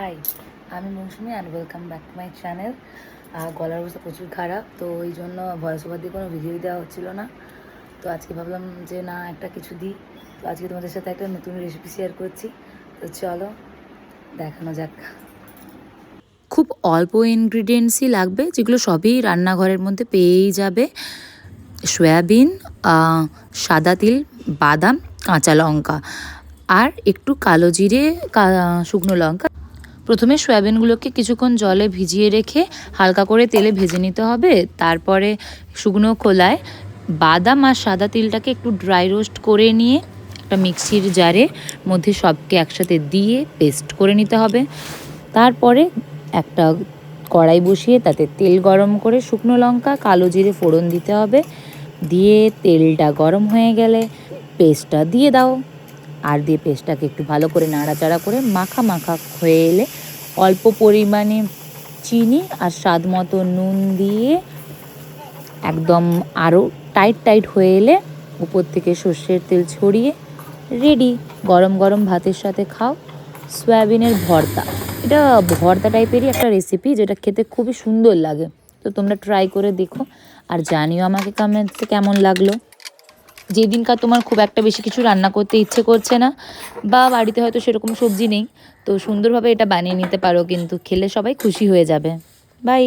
High, আমি Mousumi and welcome back to my channel. গলার অবস্থা প্রচুর খারাপ, তো এই জন্য ভয়েস ওভার দিয়ে কোনো ভিডিও দেওয়া হচ্ছিলো না। তো আজকে ভাবলাম যে না, একটা কিছু দিই। তো আজকে তোমাদের সাথে একটা নতুন রেসিপি শেয়ার করছি। তো চলো দেখানো যাক। খুব অল্প ইনগ্রিডিয়েন্টসই লাগবে, যেগুলো সবই রান্নাঘরের মধ্যে পেয়েই যাবে। সয়াবিন, সাদা তিল, বাদাম, কাঁচা লঙ্কা আর একটু কালো জিরে, শুকনো লঙ্কা। প্রথমে সয়াবিনগুলোকে কিছুক্ষণ জলে ভিজিয়ে রেখে হালকা করে তেলে ভেজে নিতে হবে। তারপরে শুকনো খোলায় বাদাম আর সাদা তিলটাকে একটু ড্রাই রোস্ট করে নিয়ে একটা মিক্সির জারের মধ্যে সবকে একসাথে দিয়ে পেস্ট করে নিতে হবে। তারপরে একটা কড়াই বসিয়ে তাতে তেল গরম করে শুকনো লঙ্কা, কালো জিরে ফোড়ন দিতে হবে। দিয়ে তেলটা গরম হয়ে গেলে পেস্টটা দিয়ে দাও, আর দিয়ে পেস্টটাকে একটু ভালো করে নাড়াচাড়া করে মাখা মাখা হয়ে এলে অল্প পরিমাণে চিনি আর স্বাদ মতো নুন দিয়ে একদম আরও টাইট টাইট হয়ে এলে উপর থেকে সর্ষের তেল ছড়িয়ে রেডি। গরম গরম ভাতের সাথে খাও। সয়াবিনের ভর্তা, এটা ভর্তা টাইপেরই একটা রেসিপি, যেটা খেতে খুবই সুন্দর লাগে। তো তোমরা ট্রাই করে দেখো আর জানিও আমাকে কমেন্টসে কেমন লাগলো। যেদিনকার তোমার খুব একটা বেশি কিছু রান্না করতে ইচ্ছে করছে না, বা বাড়িতে হয়তো সেরকম সবজি নেই, তো সুন্দরভাবে এটা বানিয়ে নিতে পারো, কিন্তু খেলে সবাই খুশি হয়ে যাবে। বাই।